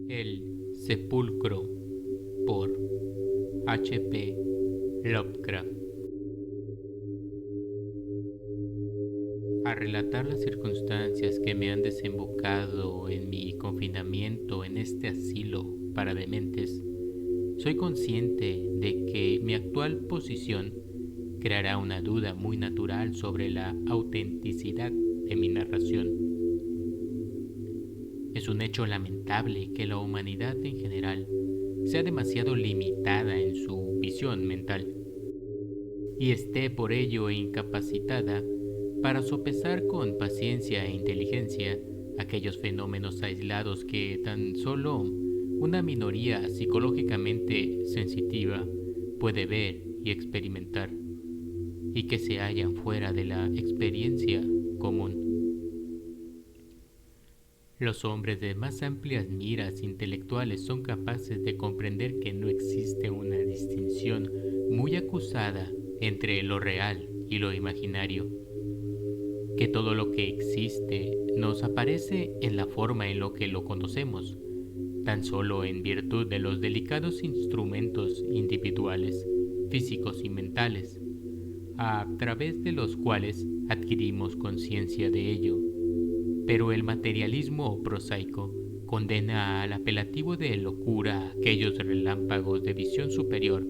El sepulcro por H.P. Lovecraft. Al relatar las circunstancias que me han desembocado en mi confinamiento en este asilo para dementes, soy consciente de que mi actual posición creará una duda muy natural sobre la autenticidad de mi narración. Es un hecho lamentable que la humanidad en general sea demasiado limitada en su visión mental y esté por ello incapacitada para sopesar con paciencia e inteligencia aquellos fenómenos aislados que tan solo una minoría psicológicamente sensitiva puede ver y experimentar, y que se hallan fuera de la experiencia común. Los hombres de más amplias miras intelectuales son capaces de comprender que no existe una distinción muy acusada entre lo real y lo imaginario, que todo lo que existe nos aparece en la forma en la que lo conocemos, tan solo en virtud de los delicados instrumentos individuales, físicos y mentales, a través de los cuales adquirimos conciencia de ello. Pero el materialismo prosaico condena al apelativo de locura a aquellos relámpagos de visión superior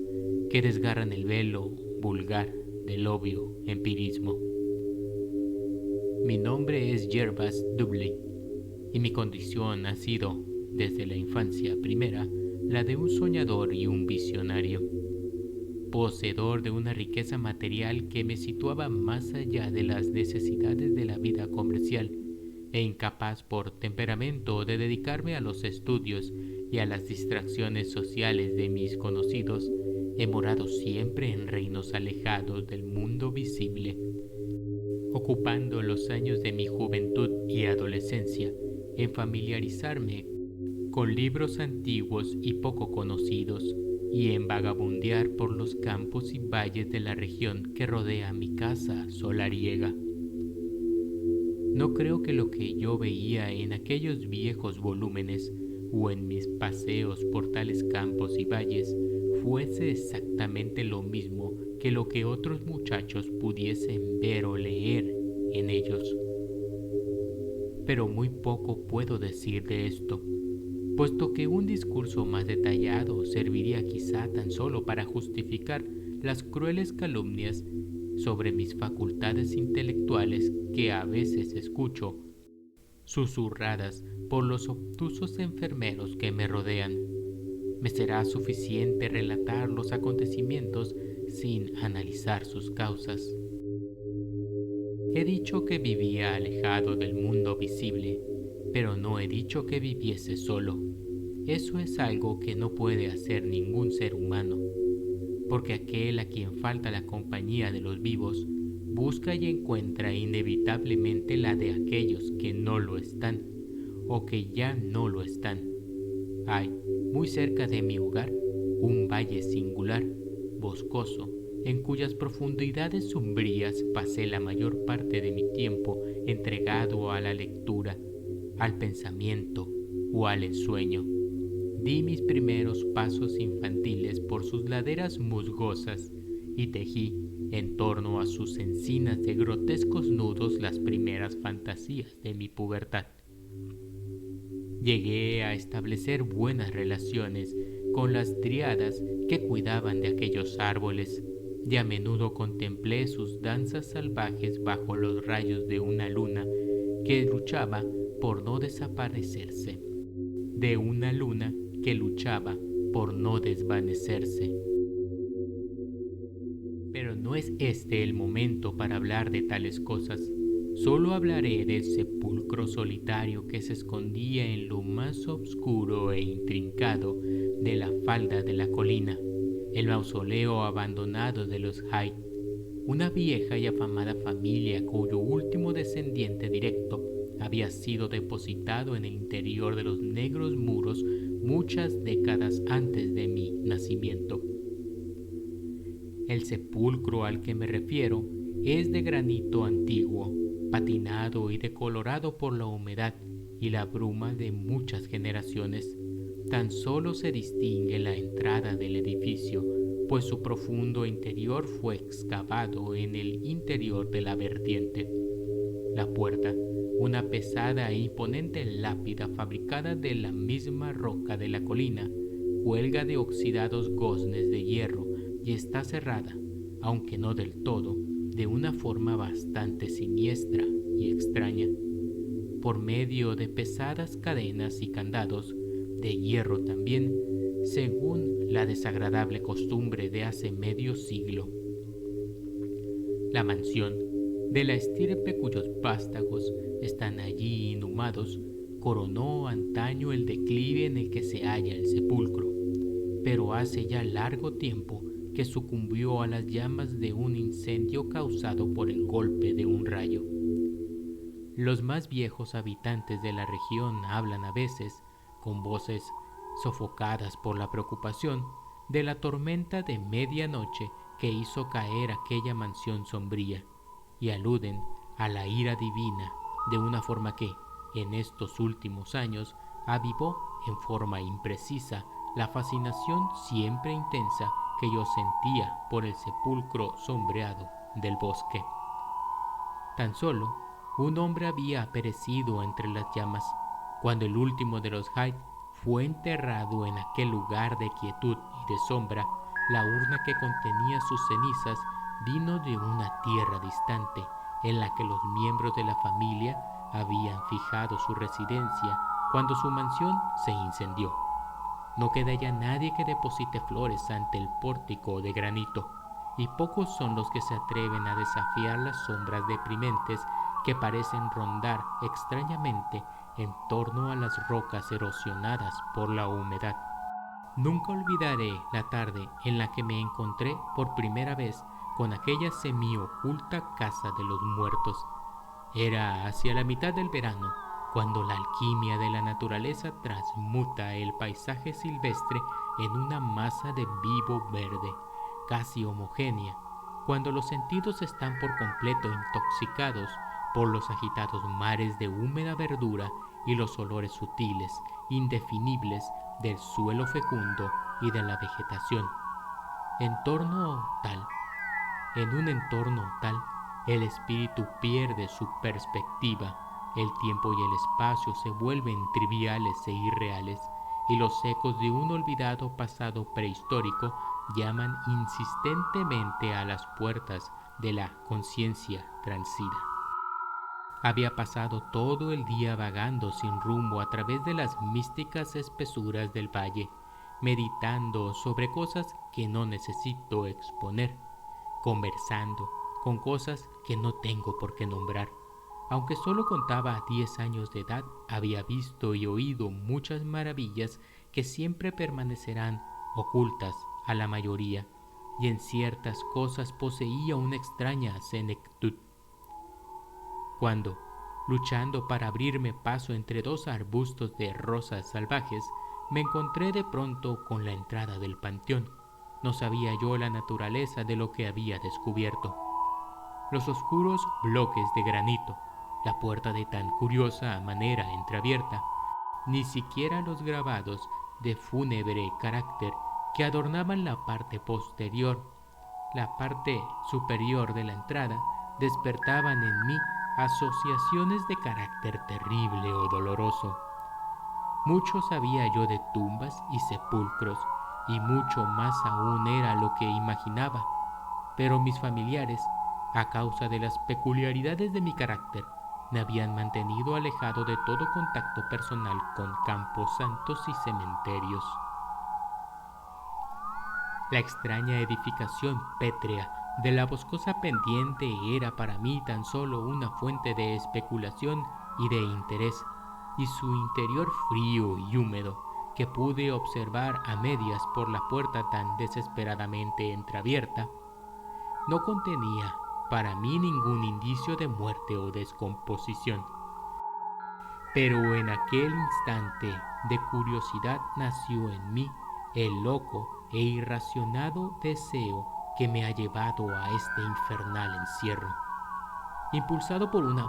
que desgarran el velo vulgar del obvio empirismo. Mi nombre es Gervase Dudley y mi condición ha sido, desde la infancia primera, la de un soñador y un visionario, poseedor de una riqueza material que me situaba más allá de las necesidades de la vida comercial e incapaz por temperamento de dedicarme a los estudios y a las distracciones sociales de mis conocidos. He morado siempre en reinos alejados del mundo visible, ocupando los años de mi juventud y adolescencia en familiarizarme con libros antiguos y poco conocidos, y en vagabundear por los campos y valles de la región que rodea mi casa solariega. No creo que lo que yo veía en aquellos viejos volúmenes o en mis paseos por tales campos y valles fuese exactamente lo mismo que lo que otros muchachos pudiesen ver o leer en ellos. Pero muy poco puedo decir de esto, puesto que un discurso más detallado serviría quizá tan solo para justificar las crueles calumnias sobre mis facultades intelectuales que a veces escucho, susurradas por los obtusos enfermeros que me rodean. Me será suficiente relatar los acontecimientos sin analizar sus causas. He dicho que vivía alejado del mundo visible, pero no he dicho que viviese solo. Eso es algo que no puede hacer ningún ser humano, porque aquel a quien falta la compañía de los vivos busca y encuentra inevitablemente la de aquellos que no lo están, o que ya no lo están. Hay, muy cerca de mi hogar, un valle singular, boscoso, en cuyas profundidades sombrías pasé la mayor parte de mi tiempo entregado a la lectura, al pensamiento o al ensueño. Di mis primeros pasos infantiles por sus laderas musgosas y tejí en torno a sus encinas de grotescos nudos las primeras fantasías de mi pubertad. Llegué a establecer buenas relaciones con las dríadas que cuidaban de aquellos árboles, y a menudo contemplé sus danzas salvajes bajo los rayos de una luna que luchaba por no desaparecerse, de una luna que luchaba por no desvanecerse. Pero no es este el momento para hablar de tales cosas. Solo hablaré del sepulcro solitario que se escondía en lo más oscuro e intrincado de la falda de la colina, el mausoleo abandonado de los Hyde, una vieja y afamada familia cuyo último descendiente directo había sido depositado en el interior de los negros muros muchas décadas antes de mi nacimiento. El sepulcro al que me refiero es de granito antiguo, patinado y decolorado por la humedad y la bruma de muchas generaciones, Tan solo se distingue la entrada del edificio, pues su profundo interior fue excavado en el interior de la vertiente. La puerta, una pesada e imponente lápida fabricada de la misma roca de la colina, cuelga de oxidados goznes de hierro y está cerrada, aunque no del todo, de una forma bastante siniestra y extraña, por medio de pesadas cadenas y candados, de hierro también, según la desagradable costumbre de hace medio siglo. La mansión, de la estirpe cuyos vástagos están allí inhumados, coronó antaño el declive en el que se halla el sepulcro, pero hace ya largo tiempo que sucumbió a las llamas de un incendio causado por el golpe de un rayo. Los más viejos habitantes de la región hablan a veces, con voces sofocadas por la preocupación, de la tormenta de medianoche que hizo caer aquella mansión sombría, y aluden a la ira divina de una forma que, en estos últimos años, avivó en forma imprecisa la fascinación siempre intensa que yo sentía por el sepulcro sombreado del bosque. Tan solo un hombre había perecido entre las llamas, cuando el último de los Hyde fue enterrado en aquel lugar de quietud y de sombra. La urna que contenía sus cenizas vino de una tierra distante, en la que los miembros de la familia habían fijado su residencia cuando su mansión se incendió. No queda ya nadie que deposite flores ante el pórtico de granito, y pocos son los que se atreven a desafiar las sombras deprimentes que parecen rondar extrañamente en torno a las rocas erosionadas por la humedad. Nunca olvidaré la tarde en la que me encontré por primera vez con aquella semioculta casa de los muertos. Era hacia la mitad del verano, cuando la alquimia de la naturaleza transmuta el paisaje silvestre en una masa de vivo verde, casi homogénea, cuando los sentidos están por completo intoxicados por los agitados mares de húmeda verdura y los olores sutiles, indefinibles del suelo fecundo y de la vegetación. En un entorno tal, el espíritu pierde su perspectiva, el tiempo y el espacio se vuelven triviales e irreales, y los ecos de un olvidado pasado prehistórico llaman insistentemente a las puertas de la conciencia transida. Había pasado todo el día vagando sin rumbo a través de las místicas espesuras del valle, meditando sobre cosas que no necesito exponer, conversando con cosas que no tengo por qué nombrar. Aunque solo contaba 10 años de edad, había visto y oído muchas maravillas que siempre permanecerán ocultas a la mayoría, y en ciertas cosas poseía una extraña senectud. Cuando, luchando para abrirme paso entre dos arbustos de rosas salvajes, me encontré de pronto con la entrada del panteón, no sabía yo la naturaleza de lo que había descubierto. Los oscuros bloques de granito, la puerta de tan curiosa manera entreabierta, ni siquiera los grabados de fúnebre carácter que adornaban la parte posterior, la parte superior de la entrada, despertaban en mí asociaciones de carácter terrible o doloroso. Mucho sabía yo de tumbas y sepulcros, y mucho más aún era lo que imaginaba, pero mis familiares, a causa de las peculiaridades de mi carácter, me habían mantenido alejado de todo contacto personal con camposantos y cementerios. La extraña edificación pétrea de la boscosa pendiente era para mí tan solo una fuente de especulación y de interés, y su interior frío y húmedo, que pude observar a medias por la puerta tan desesperadamente entreabierta, no contenía para mí ningún indicio de muerte o descomposición. Pero en aquel instante de curiosidad nació en mí el loco e irracionado deseo que me ha llevado a este infernal encierro. Impulsado por una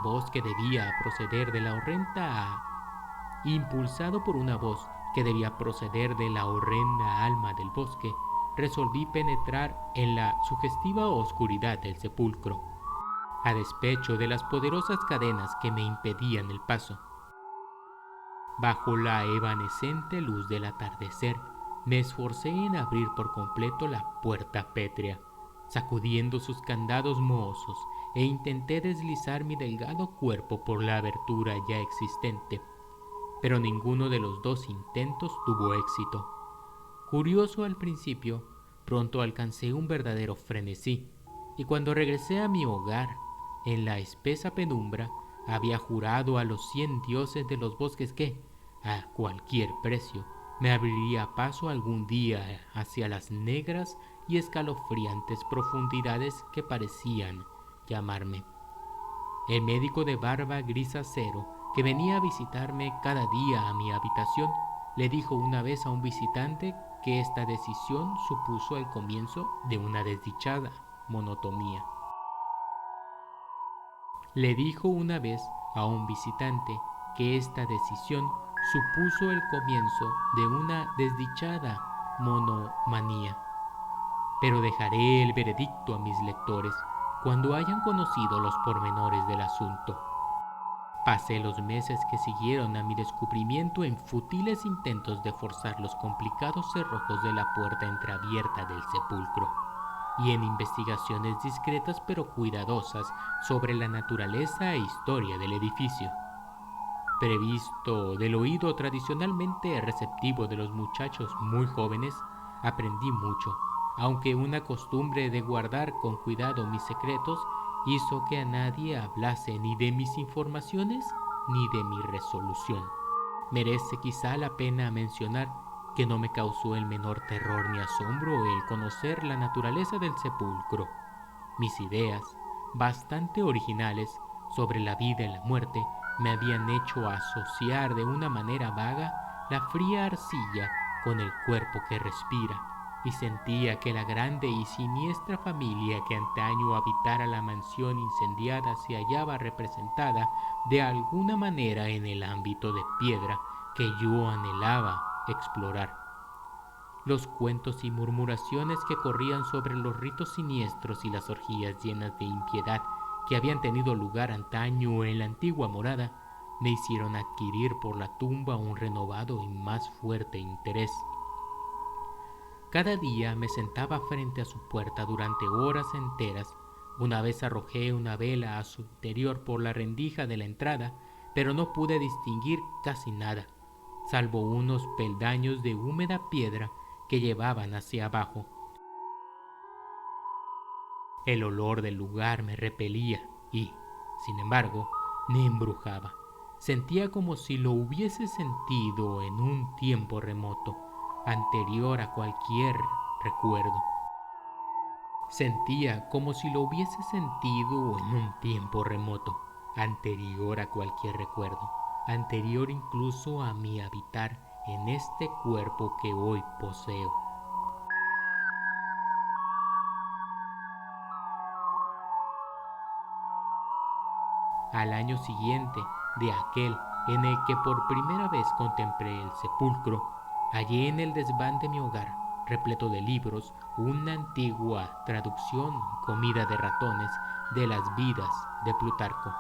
voz que debía proceder de la horrenda alma del bosque, resolví penetrar en la sugestiva oscuridad del sepulcro, a despecho de las poderosas cadenas que me impedían el paso. Bajo la evanescente luz del atardecer, me esforcé en abrir por completo la puerta pétrea, sacudiendo sus candados mohosos, e intenté deslizar mi delgado cuerpo por la abertura ya existente, pero ninguno de los dos intentos tuvo éxito. Curioso al principio, pronto alcancé un verdadero frenesí, y cuando regresé a mi hogar, en la espesa penumbra, había jurado a los 100 dioses de los bosques que, a cualquier precio, me abriría paso algún día hacia las negras y escalofriantes profundidades que parecían llamarme. El médico de barba gris acero, que venía a visitarme cada día a mi habitación, le dijo una vez a un visitante que esta decisión supuso el comienzo de una desdichada monotonía. Le dijo una vez a un visitante que esta decisión supuso el comienzo de una desdichada monomanía. Pero dejaré el veredicto a mis lectores cuando hayan conocido los pormenores del asunto. Pasé los meses que siguieron a mi descubrimiento en fútiles intentos de forzar los complicados cerrojos de la puerta entreabierta del sepulcro, y en investigaciones discretas pero cuidadosas sobre la naturaleza e historia del edificio. Previsto del oído tradicionalmente receptivo de los muchachos muy jóvenes, aprendí mucho, aunque una costumbre de guardar con cuidado mis secretos hizo que a nadie hablase ni de mis informaciones ni de mi resolución. Merece quizá la pena mencionar que no me causó el menor terror ni asombro el conocer la naturaleza del sepulcro. Mis ideas, bastante originales sobre la vida y la muerte, me habían hecho asociar de una manera vaga la fría arcilla con el cuerpo que respira, y sentía que la grande y siniestra familia que antaño habitara la mansión incendiada se hallaba representada de alguna manera en el ámbito de piedra que yo anhelaba explorar. Los cuentos y murmuraciones que corrían sobre los ritos siniestros y las orgías llenas de impiedad que habían tenido lugar antaño en la antigua morada me hicieron adquirir por la tumba un renovado y más fuerte interés. Cada día me sentaba frente a su puerta durante horas enteras. Una vez arrojé una vela a su interior por la rendija de la entrada, pero no pude distinguir casi nada, salvo unos peldaños de húmeda piedra que llevaban hacia abajo. El olor del lugar me repelía y, sin embargo, me embrujaba. Sentía como si lo hubiese sentido en un tiempo remoto, anterior a cualquier recuerdo. Sentía como si lo hubiese sentido en un tiempo remoto, anterior a cualquier recuerdo, anterior incluso a mi habitar en este cuerpo que hoy poseo. Al año siguiente de aquel en el que por primera vez contemplé el sepulcro, hallé en el desván de mi hogar, repleto de libros, una antigua traducción comida de ratones de las vidas de Plutarco.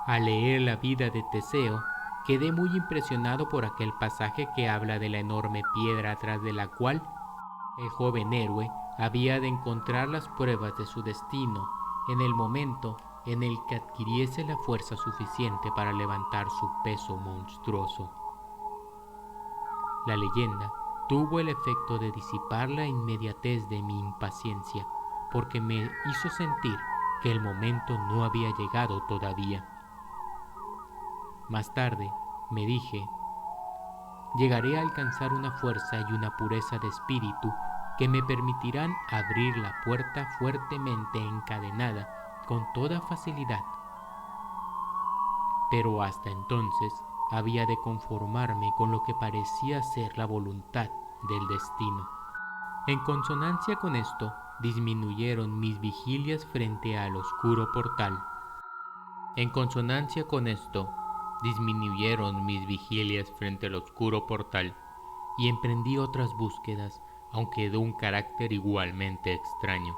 Al leer la vida de Teseo, quedé muy impresionado por aquel pasaje que habla de la enorme piedra tras de la cual el joven héroe había de encontrar las pruebas de su destino en el momento en el que adquiriese la fuerza suficiente para levantar su peso monstruoso. La leyenda tuvo el efecto de disipar la inmediatez de mi impaciencia, porque me hizo sentir que el momento no había llegado todavía. Más tarde, me dije, llegaré a alcanzar una fuerza y una pureza de espíritu que me permitirán abrir la puerta fuertemente encadenada con toda facilidad. Pero hasta entonces había de conformarme con lo que parecía ser la voluntad del destino. En consonancia con esto, disminuyeron mis vigilias frente al oscuro portal. En consonancia con esto, disminuyeron mis vigilias frente al oscuro portal y emprendí otras búsquedas, aunque de un carácter igualmente extraño.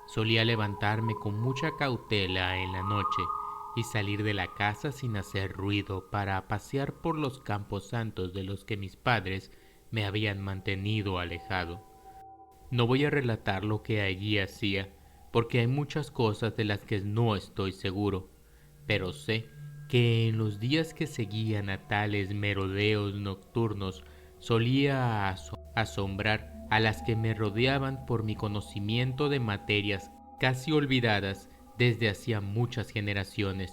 Solía levantarme con mucha cautela en la noche y salir de la casa sin hacer ruido para pasear por los campos santos de los que mis padres me habían mantenido alejado. No voy a relatar lo que allí hacía, porque hay muchas cosas de las que no estoy seguro, pero sé que en los días que seguían a tales merodeos nocturnos solía asombrar a las que me rodeaban por mi conocimiento de materias casi olvidadas desde hacía muchas generaciones.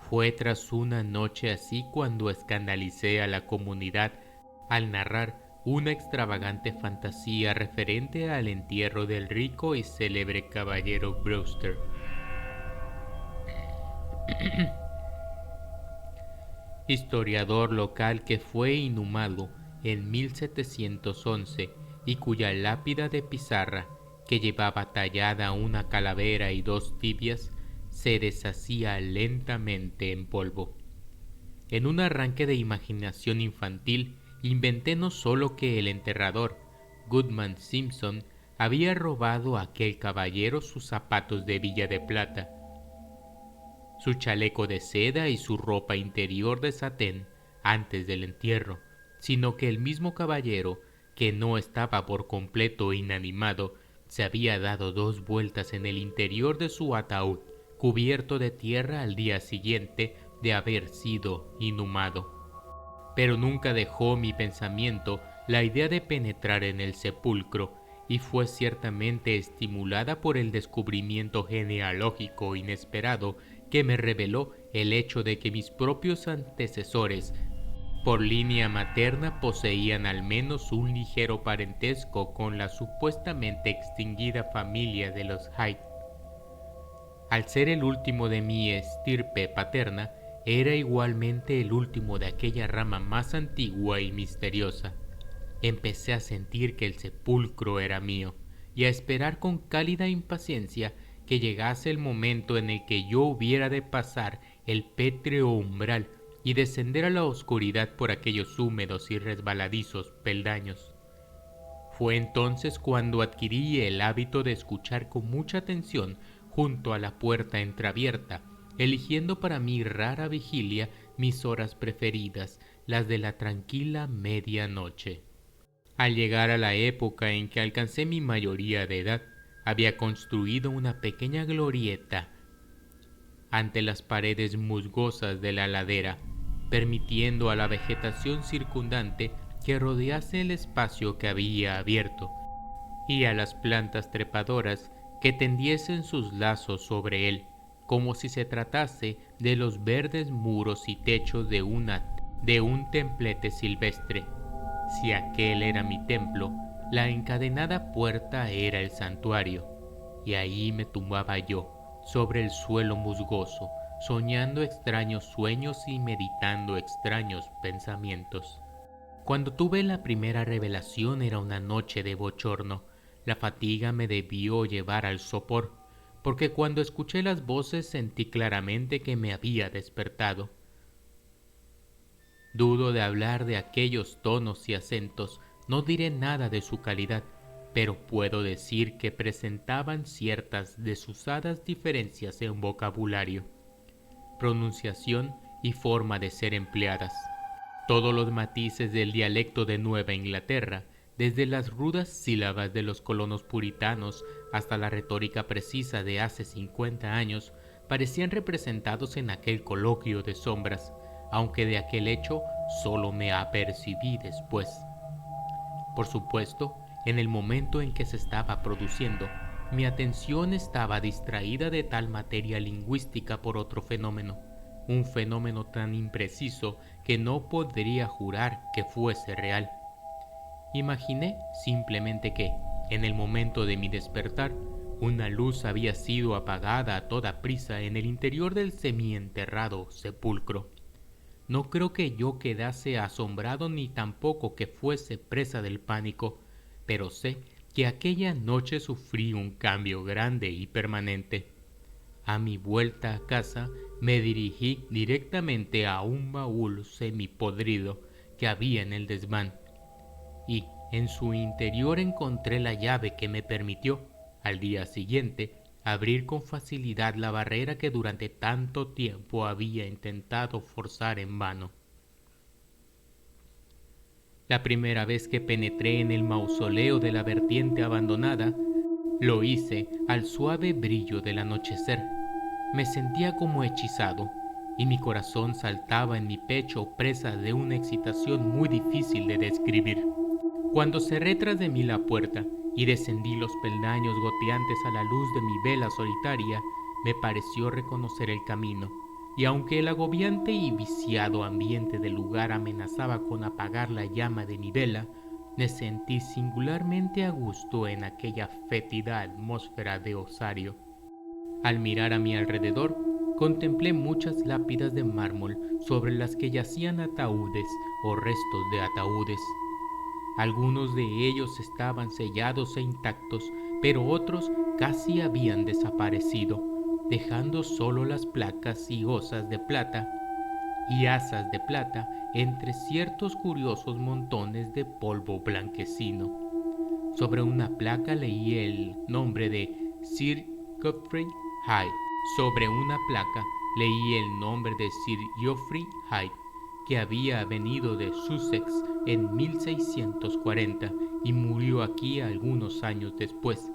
Fue tras una noche así cuando escandalicé a la comunidad al narrar una extravagante fantasía referente al entierro del rico y célebre caballero Brewster. Historiador local que fue inhumado en 1711 y cuya lápida de pizarra, que llevaba tallada una calavera y dos tibias, se deshacía lentamente en polvo. En un arranque de imaginación infantil, inventé no solo que el enterrador, Goodman Simpson, había robado a aquel caballero sus zapatos de Villa de Plata, su chaleco de seda y su ropa interior de satén antes del entierro, sino que el mismo caballero, que no estaba por completo inanimado, se había dado 2 vueltas en el interior de su ataúd, cubierto de tierra al día siguiente de haber sido inhumado. Pero nunca dejó mi pensamiento la idea de penetrar en el sepulcro, y fue ciertamente estimulada por el descubrimiento genealógico inesperado que me reveló el hecho de que mis propios antecesores por línea materna poseían al menos un ligero parentesco con la supuestamente extinguida familia de los Hyde. Al ser el último de mi estirpe paterna, era igualmente el último de aquella rama más antigua y misteriosa. Empecé a sentir que el sepulcro era mío y a esperar con cálida impaciencia que llegase el momento en el que yo hubiera de pasar el pétreo umbral y descender a la oscuridad por aquellos húmedos y resbaladizos peldaños. Fue entonces cuando adquirí el hábito de escuchar con mucha atención junto a la puerta entreabierta, eligiendo para mi rara vigilia mis horas preferidas, las de la tranquila medianoche. Al llegar a la época en que alcancé mi mayoría de edad, había construido una pequeña glorieta ante las paredes musgosas de la ladera, permitiendo a la vegetación circundante que rodease el espacio que había abierto, y a las plantas trepadoras que tendiesen sus lazos sobre él, como si se tratase de los verdes muros y techos de un templete silvestre. Si aquel era mi templo, la encadenada puerta era el santuario, y ahí me tumbaba yo, sobre el suelo musgoso, soñando extraños sueños y meditando extraños pensamientos. Cuando tuve la primera revelación era una noche de bochorno. La fatiga me debió llevar al sopor, porque cuando escuché las voces sentí claramente que me había despertado. Dudo de hablar de aquellos tonos y acentos, no diré nada de su calidad, pero puedo decir que presentaban ciertas desusadas diferencias en vocabulario, pronunciación y forma de ser empleadas. Todos los matices del dialecto de Nueva Inglaterra, desde las rudas sílabas de los colonos puritanos hasta la retórica precisa de hace 50 años, parecían representados en aquel coloquio de sombras, aunque de aquel hecho solo me apercibí después. Por supuesto, en el momento en que se estaba produciendo, mi atención estaba distraída de tal materia lingüística por otro fenómeno, un fenómeno tan impreciso que no podría jurar que fuese real. Imaginé simplemente que, en el momento de mi despertar, una luz había sido apagada a toda prisa en el interior del semienterrado sepulcro. No creo que yo quedase asombrado ni tampoco que fuese presa del pánico, pero sé que aquella noche sufrí un cambio grande y permanente. A mi vuelta a casa me dirigí directamente a un baúl semipodrido que había en el desván y en su interior encontré la llave que me permitió, al día siguiente, abrir con facilidad la barrera que durante tanto tiempo había intentado forzar en vano. La primera vez que penetré en el mausoleo de la vertiente abandonada, lo hice al suave brillo del anochecer. Me sentía como hechizado, y mi corazón saltaba en mi pecho presa de una excitación muy difícil de describir. Cuando cerré tras de mí la puerta y descendí los peldaños goteantes a la luz de mi vela solitaria, me pareció reconocer el camino, y aunque el agobiante y viciado ambiente del lugar amenazaba con apagar la llama de mi vela, me sentí singularmente a gusto en aquella fétida atmósfera de osario. Al mirar a mi alrededor, contemplé muchas lápidas de mármol sobre las que yacían ataúdes o restos de ataúdes. Algunos de ellos estaban sellados e intactos, pero otros casi habían desaparecido, dejando solo las placas y osas de plata y asas de plata entre ciertos curiosos montones de polvo blanquecino. Sobre una placa leí el nombre de Sir Godfrey Hyde. Sobre una placa leí el nombre de Sir Geoffrey Hyde, que había venido de Sussex en 1640 y murió aquí algunos años después.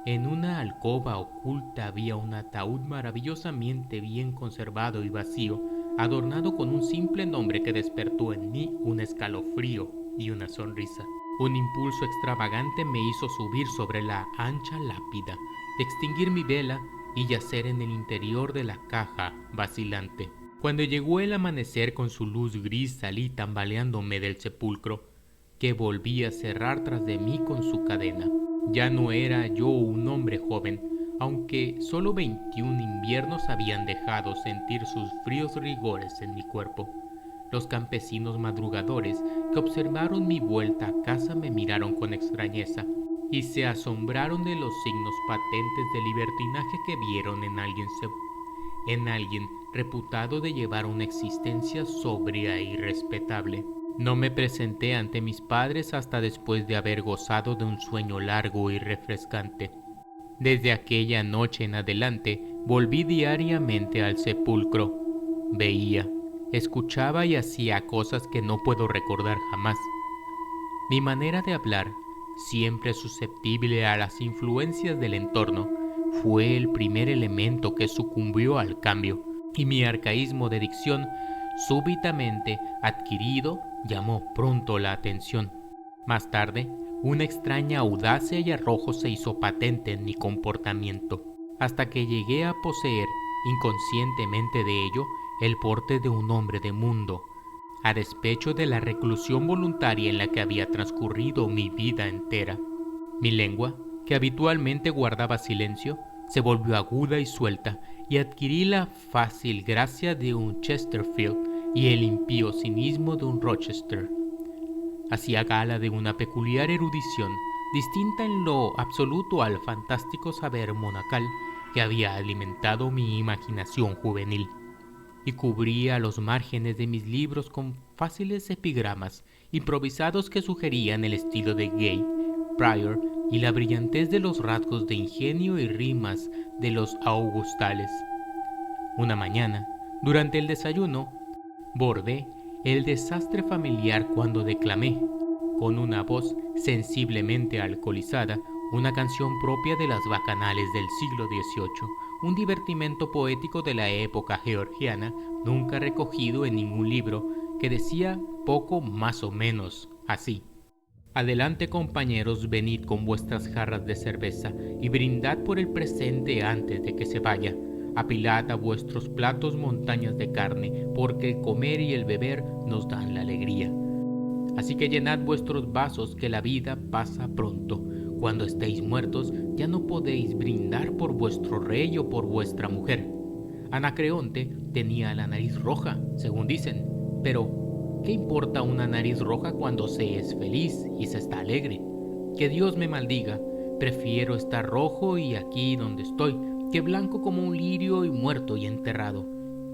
En una alcoba oculta había un ataúd maravillosamente bien conservado y vacío, adornado con un simple nombre que despertó en mí un escalofrío y una sonrisa. Un impulso extravagante me hizo subir sobre la ancha lápida, extinguir mi vela y yacer en el interior de la caja vacilante. Cuando llegó el amanecer con su luz gris, salí tambaleándome del sepulcro, que volví a cerrar tras de mí con su cadena. Ya no era yo un hombre joven, aunque solo 21 inviernos habían dejado sentir sus fríos rigores en mi cuerpo. Los campesinos madrugadores que observaron mi vuelta a casa me miraron con extrañeza y se asombraron de los signos patentes de libertinaje que vieron en alguien reputado de llevar una existencia sobria y respetable. No me presenté ante mis padres hasta después de haber gozado de un sueño largo y refrescante. Desde aquella noche en adelante volví diariamente al sepulcro. Veía, escuchaba y hacía cosas que no puedo recordar jamás. Mi manera de hablar, siempre susceptible a las influencias del entorno, fue el primer elemento que sucumbió al cambio, y mi arcaísmo de dicción, súbitamente adquirido, llamó pronto la atención. Más tarde, una extraña audacia y arrojo se hizo patente en mi comportamiento, hasta que llegué a poseer, inconscientemente de ello, el porte de un hombre de mundo, a despecho de la reclusión voluntaria en la que había transcurrido mi vida entera. Mi lengua, que habitualmente guardaba silencio, se volvió aguda y suelta, y adquirí la fácil gracia de un Chesterfield y el impío cinismo de un Rochester. Hacía gala de una peculiar erudición, distinta en lo absoluto al fantástico saber monacal que había alimentado mi imaginación juvenil, y cubría los márgenes de mis libros con fáciles epigramas improvisados que sugerían el estilo de Gay, Prior y la brillantez de los rasgos de ingenio y rimas de los augustales. Una mañana, durante el desayuno, bordé el desastre familiar cuando declamé, con una voz sensiblemente alcoholizada, una canción propia de las bacanales del siglo XVIII, un divertimento poético de la época georgiana, nunca recogido en ningún libro, que decía poco más o menos así: adelante, compañeros, venid con vuestras jarras de cerveza y brindad por el presente antes de que se vaya. Apilad a vuestros platos montañas de carne, porque el comer y el beber nos dan la alegría. Así que llenad vuestros vasos, que la vida pasa pronto. Cuando estéis muertos, ya no podéis brindar por vuestro rey o por vuestra mujer. Anacreonte tenía la nariz roja, según dicen, pero ¿qué importa una nariz roja cuando se es feliz y se está alegre? Que Dios me maldiga, prefiero estar rojo y aquí donde estoy, que blanco como un lirio y muerto y enterrado.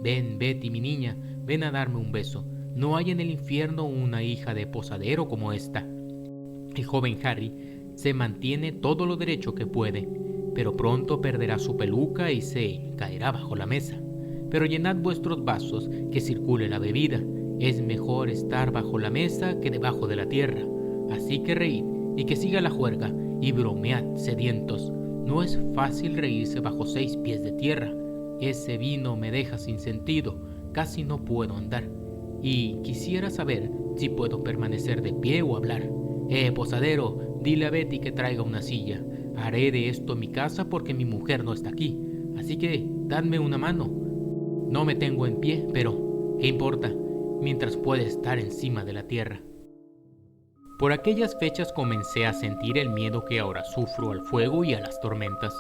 Ven, Betty, mi niña, ven a darme un beso. No hay en el infierno una hija de posadero como esta. El joven Harry se mantiene todo lo derecho que puede, pero pronto perderá su peluca y se caerá bajo la mesa. Pero llenad vuestros vasos, que circule la bebida. Es mejor estar bajo la mesa que debajo de la tierra. Así que reíd, y que siga la juerga, y bromead, sedientos. No es fácil reírse bajo 6 pies de tierra. Ese vino me deja sin sentido, casi no puedo andar. Y quisiera saber si puedo permanecer de pie o hablar. Posadero, dile a Betty que traiga una silla. Haré de esto mi casa porque mi mujer no está aquí. Así que, dadme una mano. No me tengo en pie, pero, ¿qué importa? Mientras puede estar encima de la tierra. Por aquellas fechas comencé a sentir el miedo que ahora sufro al fuego y a las tormentas.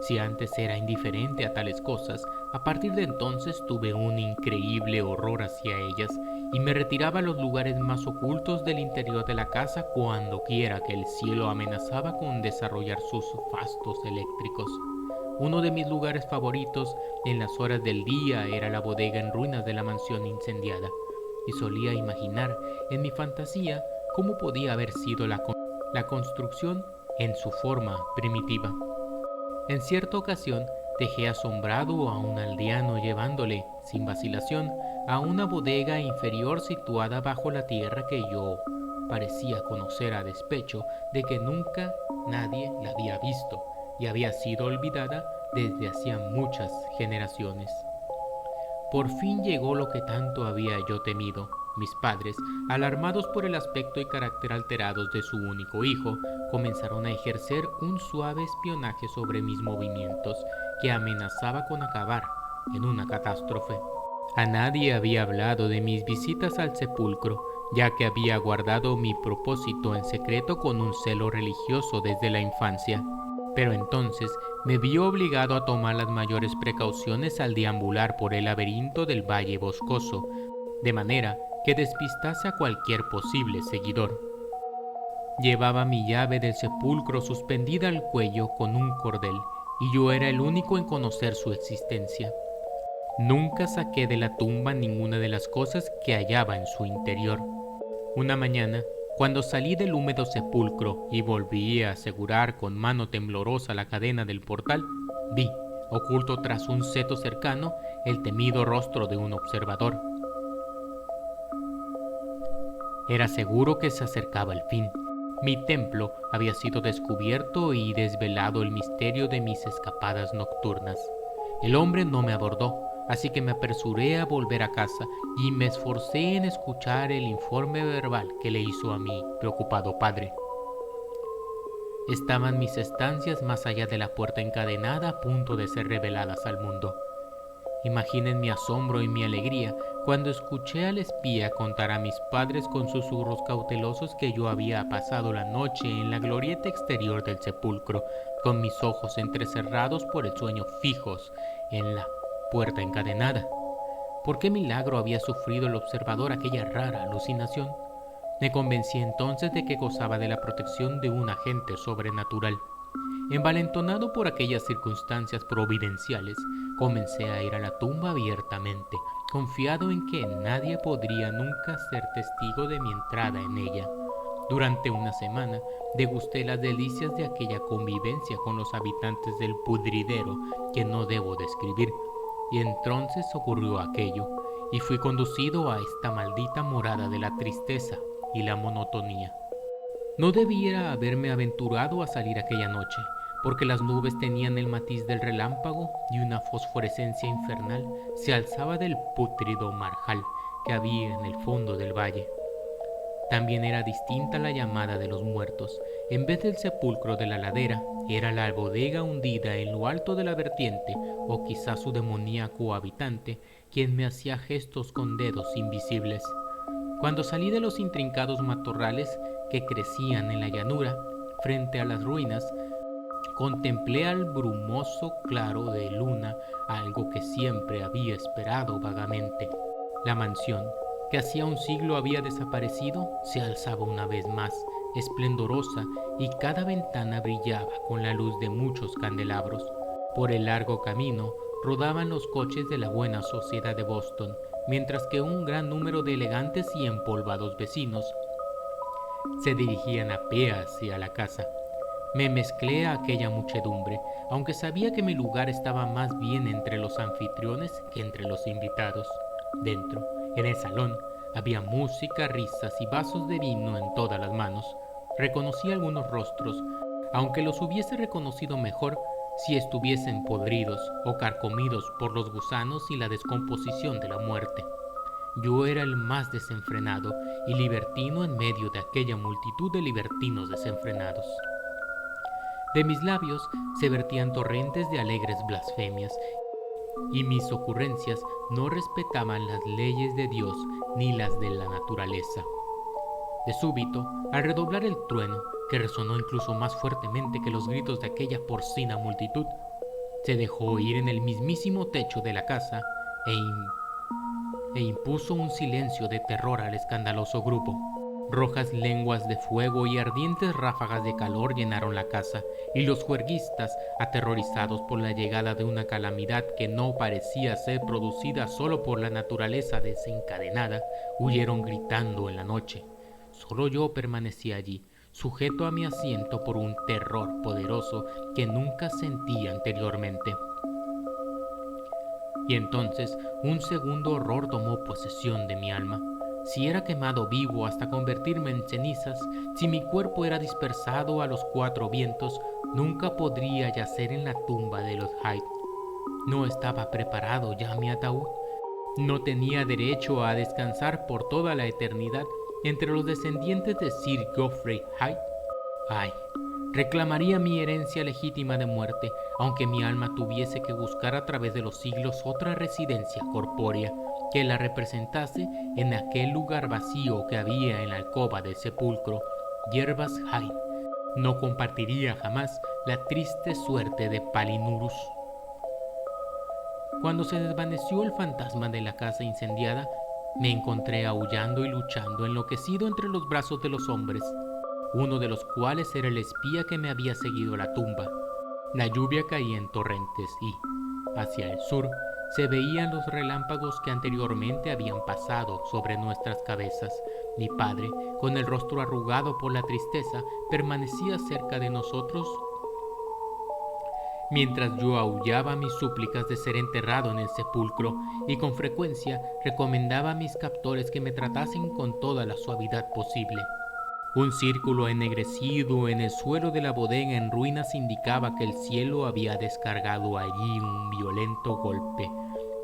Si antes era indiferente a tales cosas, a partir de entonces tuve un increíble horror hacia ellas y me retiraba a los lugares más ocultos del interior de la casa cuando quiera que el cielo amenazaba con desarrollar sus fastos eléctricos. Uno de mis lugares favoritos en las horas del día era la bodega en ruinas de la mansión incendiada, y solía imaginar en mi fantasía cómo podía haber sido la construcción en su forma primitiva. En cierta ocasión dejé asombrado a un aldeano llevándole, sin vacilación, a una bodega inferior situada bajo la tierra que yo parecía conocer a despecho de que nunca nadie la había visto y había sido olvidada desde hacía muchas generaciones. Por fin llegó lo que tanto había yo temido. Mis padres, alarmados por el aspecto y carácter alterados de su único hijo, comenzaron a ejercer un suave espionaje sobre mis movimientos que amenazaba con acabar en una catástrofe. A nadie había hablado de mis visitas al sepulcro, ya que había guardado mi propósito en secreto con un celo religioso desde la infancia. Pero entonces me vi obligado a tomar las mayores precauciones al deambular por el laberinto del valle boscoso, de manera que despistase a cualquier posible seguidor. Llevaba mi llave del sepulcro suspendida al cuello con un cordel, y yo era el único en conocer su existencia. Nunca saqué de la tumba ninguna de las cosas que hallaba en su interior. Una mañana, cuando salí del húmedo sepulcro y volví a asegurar con mano temblorosa la cadena del portal, vi, oculto tras un seto cercano, el temido rostro de un observador. Era seguro que se acercaba el fin. Mi templo había sido descubierto y desvelado el misterio de mis escapadas nocturnas. El hombre no me abordó, así que me apresuré a volver a casa y me esforcé en escuchar el informe verbal que le hizo a mi preocupado padre. Estaban mis estancias más allá de la puerta encadenada a punto de ser reveladas al mundo. Imaginen mi asombro y mi alegría cuando escuché al espía contar a mis padres con susurros cautelosos que yo había pasado la noche en la glorieta exterior del sepulcro, con mis ojos entrecerrados por el sueño fijos en la puerta encadenada. ¿Por qué milagro había sufrido el observador aquella rara alucinación? Me convencí entonces de que gozaba de la protección de un agente sobrenatural. Envalentonado por aquellas circunstancias providenciales, comencé a ir a la tumba abiertamente, confiado en que nadie podría nunca ser testigo de mi entrada en ella. Durante una semana degusté las delicias de aquella convivencia con los habitantes del pudridero que no debo describir, y entonces ocurrió aquello, y fui conducido a esta maldita morada de la tristeza y la monotonía. No debiera haberme aventurado a salir aquella noche, porque las nubes tenían el matiz del relámpago y una fosforescencia infernal se alzaba del pútrido marjal que había en el fondo del valle. También era distinta la llamada de los muertos. En vez del sepulcro de la ladera, era la bodega hundida en lo alto de la vertiente, o quizá su demoníaco habitante, quien me hacía gestos con dedos invisibles. Cuando salí de los intrincados matorrales que crecían en la llanura, frente a las ruinas, contemplé al brumoso claro de luna algo que siempre había esperado vagamente. La mansión, que hacía un siglo había desaparecido, se alzaba una vez más, esplendorosa, y cada ventana brillaba con la luz de muchos candelabros. Por el largo camino rodaban los coches de la buena sociedad de Boston, mientras que un gran número de elegantes y empolvados vecinos se dirigían a pie hacia la casa. Me mezclé a aquella muchedumbre, aunque sabía que mi lugar estaba más bien entre los anfitriones que entre los invitados. Dentro, en el salón, había música, risas y vasos de vino en todas las manos. Reconocí algunos rostros, aunque los hubiese reconocido mejor si estuviesen podridos o carcomidos por los gusanos y la descomposición de la muerte. Yo era el más desenfrenado y libertino en medio de aquella multitud de libertinos desenfrenados. De mis labios se vertían torrentes de alegres blasfemias, y mis ocurrencias no respetaban las leyes de Dios ni las de la naturaleza. De súbito, al redoblar el trueno, que resonó incluso más fuertemente que los gritos de aquella porcina multitud, se dejó oír en el mismísimo techo de la casa e impuso un silencio de terror al escandaloso grupo. Rojas lenguas de fuego y ardientes ráfagas de calor llenaron la casa, y los juerguistas, aterrorizados por la llegada de una calamidad que no parecía ser producida solo por la naturaleza desencadenada, huyeron gritando en la noche. Solo yo permanecí allí, sujeto a mi asiento por un terror poderoso que nunca sentí anteriormente. Y entonces un segundo horror tomó posesión de mi alma. Si era quemado vivo hasta convertirme en cenizas, si mi cuerpo era dispersado a los cuatro vientos, nunca podría yacer en la tumba de los Hyde. No estaba preparado ya mi ataúd. No tenía derecho a descansar por toda la eternidad entre los descendientes de Sir Geoffrey Hyde. Ay, reclamaría mi herencia legítima de muerte, aunque mi alma tuviese que buscar a través de los siglos otra residencia corpórea que la representase en aquel lugar vacío que había en la alcoba del sepulcro. Hierbas Hyde no compartiría jamás la triste suerte de Palinurus. Cuando se desvaneció el fantasma de la casa incendiada, me encontré aullando y luchando enloquecido entre los brazos de los hombres, uno de los cuales era el espía que me había seguido a la tumba. La lluvia caía en torrentes y, hacia el sur, se veían los relámpagos que anteriormente habían pasado sobre nuestras cabezas. Mi padre, con el rostro arrugado por la tristeza, permanecía cerca de nosotros mientras yo aullaba mis súplicas de ser enterrado en el sepulcro, y con frecuencia recomendaba a mis captores que me tratasen con toda la suavidad posible. Un círculo ennegrecido en el suelo de la bodega en ruinas indicaba que el cielo había descargado allí un violento golpe,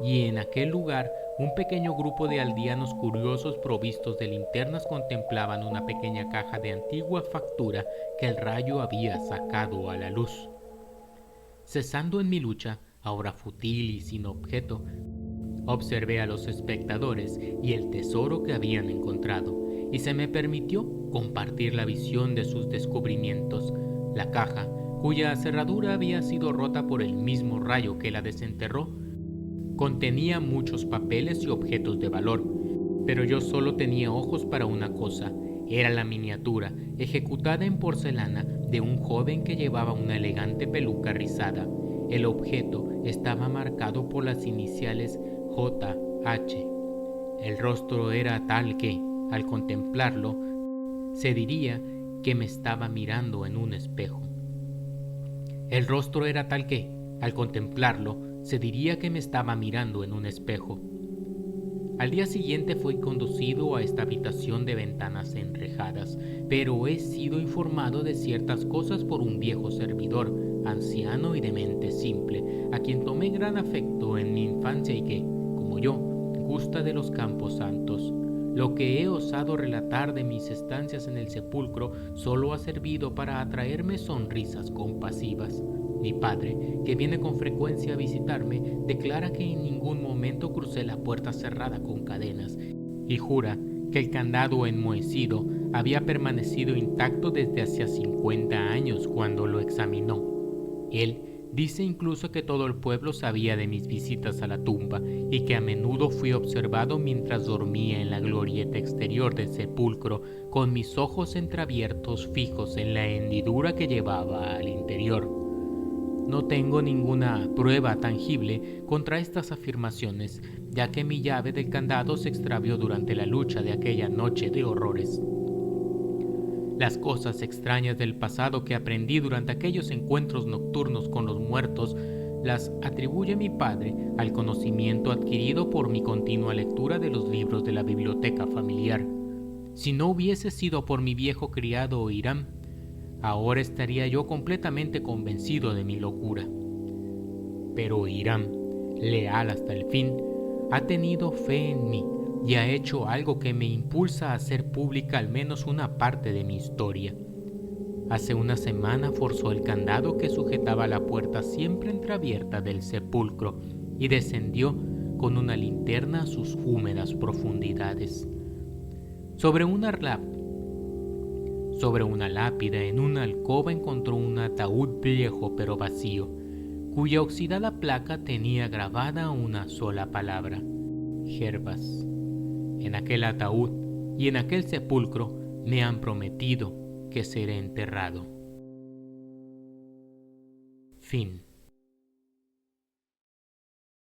y en aquel lugar un pequeño grupo de aldeanos curiosos provistos de linternas contemplaban una pequeña caja de antigua factura que el rayo había sacado a la luz. Cesando en mi lucha, ahora fútil y sin objeto, observé a los espectadores y el tesoro que habían encontrado, y se me permitió compartir la visión de sus descubrimientos. La caja, cuya cerradura había sido rota por el mismo rayo que la desenterró, contenía muchos papeles y objetos de valor, pero yo solo tenía ojos para una cosa. Era la miniatura, ejecutada en porcelana, de un joven que llevaba una elegante peluca rizada. El objeto estaba marcado por las iniciales J.H. El rostro era tal que, al contemplarlo, se diría que me estaba mirando en un espejo. El rostro era tal que, al contemplarlo, se diría que me estaba mirando en un espejo. Al día siguiente fui conducido a esta habitación de ventanas enrejadas, pero he sido informado de ciertas cosas por un viejo servidor, anciano y de mente simple, a quien tomé gran afecto en mi infancia y que, como yo, gusta de los campos santos. Lo que he osado relatar de mis estancias en el sepulcro solo ha servido para atraerme sonrisas compasivas. Mi padre, que viene con frecuencia a visitarme, declara que en ningún momento crucé la puerta cerrada con cadenas y jura que el candado enmohecido había permanecido intacto desde hacía 50 años cuando lo examinó. Él dice incluso que todo el pueblo sabía de mis visitas a la tumba y que a menudo fui observado mientras dormía en la glorieta exterior del sepulcro, con mis ojos entreabiertos fijos en la hendidura que llevaba al interior. No tengo ninguna prueba tangible contra estas afirmaciones, ya que mi llave del candado se extravió durante la lucha de aquella noche de horrores. Las cosas extrañas del pasado que aprendí durante aquellos encuentros nocturnos con los muertos las atribuye mi padre al conocimiento adquirido por mi continua lectura de los libros de la biblioteca familiar. Si no hubiese sido por mi viejo criado Hiram, ahora estaría yo completamente convencido de mi locura. Pero Hiram, leal hasta el fin, ha tenido fe en mí y ha hecho algo que me impulsa a hacer pública al menos una parte de mi historia. Hace una semana forzó el candado que sujetaba la puerta siempre entreabierta del sepulcro y descendió con una linterna a sus húmedas profundidades. Sobre una lápida en una alcoba encontró un ataúd viejo pero vacío, cuya oxidada placa tenía grabada una sola palabra: Gervas. En aquel ataúd y en aquel sepulcro me han prometido que seré enterrado. Fin.